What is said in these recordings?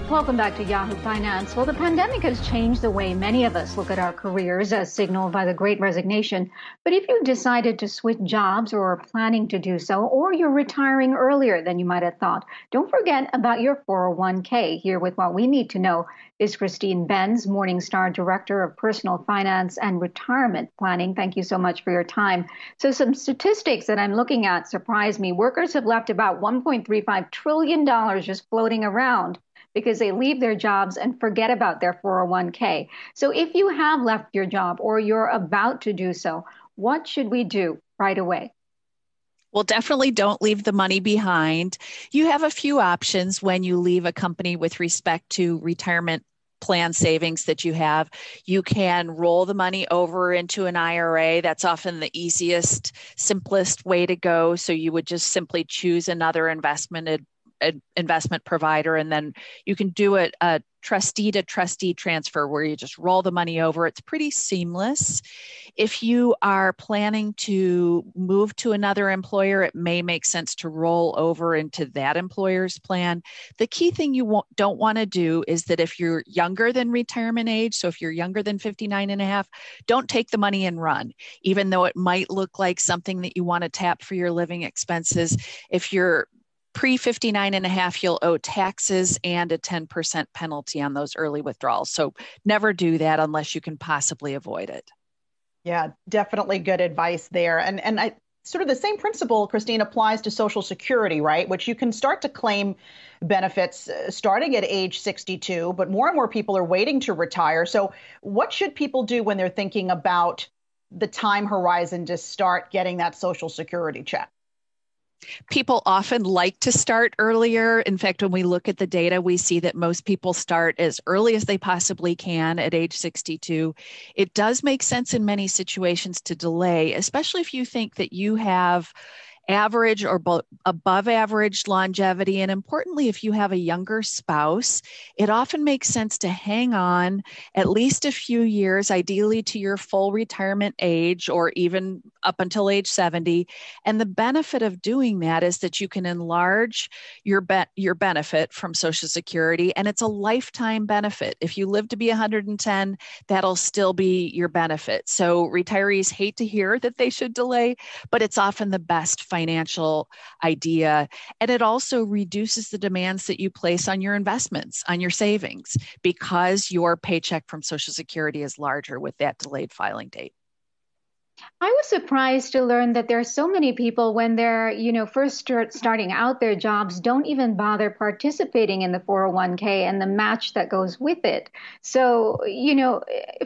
Welcome back to Yahoo Finance. Well, the pandemic has changed the way many of us look at our careers, as signaled by the Great Resignation. But if you decided to switch jobs or are planning to do so, or you're retiring earlier than you might have thought, don't forget about your 401k. Here with what we need to know is Christine Benz, Morningstar Director of Personal Finance and Retirement Planning. Thank you so much for your time. So some statistics that I'm looking at surprise me. Workers have left about $1.35 trillion just floating around, because they leave their jobs and forget about their 401k. So if you have left your job or you're about to do so, what should we do right away? Well, definitely don't leave the money behind. You have a few options when you leave a company with respect to retirement plan savings that you have. You can roll the money over into an IRA. That's often the easiest, simplest way to go. So you would just simply choose another investment provider, and then you can do it a trustee to trustee transfer where you just roll the money over. It's pretty seamless. If you are planning to move to another employer, it may make sense to roll over into that employer's plan. The key thing you don't want to do is that if you're younger than retirement age, so if you're younger than 59 and a half, don't take the money and run, even though it might look like something that you want to tap for your living expenses. If you're pre-59 and a half, you'll owe taxes and a 10% penalty on those early withdrawals. So never do that unless you can possibly avoid it. Yeah, definitely good advice there. And I sort of the same principle, Christine, applies to Social Security, right? Which you can start to claim benefits starting at age 62, but more and more people are waiting to retire. So what should people do when they're thinking about the time horizon to start getting that Social Security check? People often like to start earlier. In fact, when we look at the data, we see that most people start as early as they possibly can at age 62. It does make sense in many situations to delay, especially if you think that you have average or above average longevity. And importantly, if you have a younger spouse, it often makes sense to hang on at least a few years, ideally to your full retirement age or even up until age 70. And the benefit of doing that is that you can enlarge your benefit from Social Security, and it's a lifetime benefit. If you live to be 110, that'll still be your benefit. So retirees hate to hear that they should delay, but it's often the best financial idea. And it also reduces the demands that you place on your investments, on your savings, because your paycheck from Social Security is larger with that delayed filing date. I was surprised to learn that there are so many people when they're, first starting out their jobs, don't even bother participating in the 401k and the match that goes with it. So,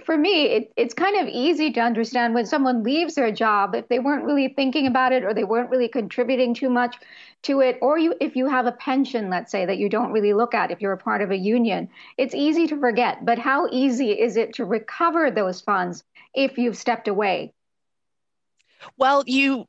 for me, it's kind of easy to understand when someone leaves their job, if they weren't really thinking about it or they weren't really contributing too much to it, or if you have a pension, let's say, that you don't really look at, if you're a part of a union, it's easy to forget. But how easy is it to recover those funds if you've stepped away? Well, you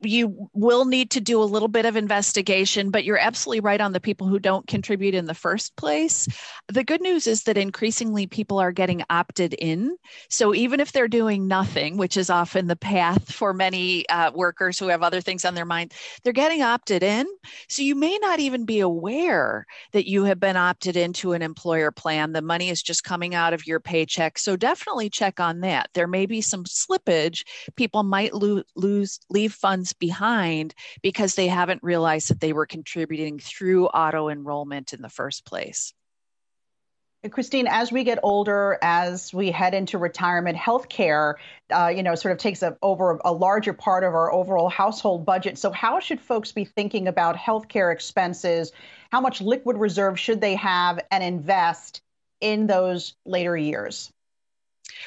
will need to do a little bit of investigation, but you're absolutely right on the people who don't contribute in the first place. The good news is that increasingly people are getting opted in. So even if they're doing nothing, which is often the path for many workers who have other things on their mind, they're getting opted in. So you may not even be aware that you have been opted into an employer plan. The money is just coming out of your paycheck. So definitely check on that. There may be some slippage. People might leave funds behind because they haven't realized that they were contributing through auto enrollment in the first place. Christine, as we get older, as we head into retirement, healthcare, sort of takes over a larger part of our overall household budget. So how should folks be thinking about healthcare expenses? How much liquid reserve should they have and invest in those later years?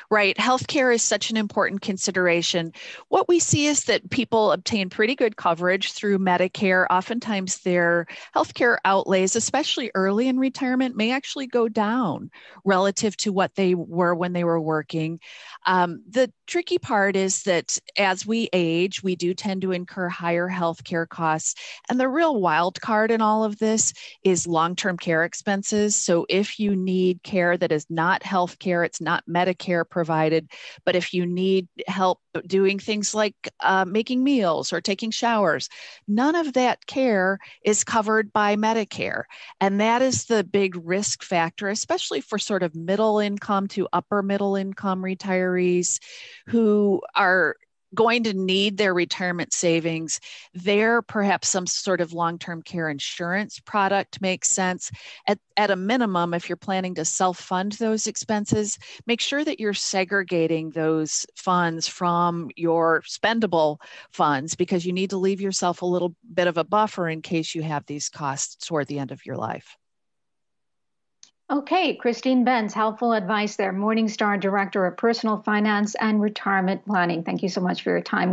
Right. Healthcare is such an important consideration. What we see is that people obtain pretty good coverage through Medicare. Oftentimes their healthcare outlays, especially early in retirement, may actually go down relative to what they were when they were working. The tricky part is that as we age, we do tend to incur higher healthcare costs. And the real wild card in all of this is long-term care expenses. So if you need care that is not healthcare, it's not Medicare provided, but if you need help doing things like making meals or taking showers, none of that care is covered by Medicare. And that is the big risk factor, especially for sort of middle income to upper middle income retirees who are going to need their retirement savings. There, perhaps some sort of long-term care insurance product makes sense. At a minimum, if you're planning to self-fund those expenses, make sure that you're segregating those funds from your spendable funds, because you need to leave yourself a little bit of a buffer in case you have these costs toward the end of your life. Okay, Christine Benz, helpful advice there. Morningstar Director of Personal Finance and Retirement Planning. Thank you so much for your time.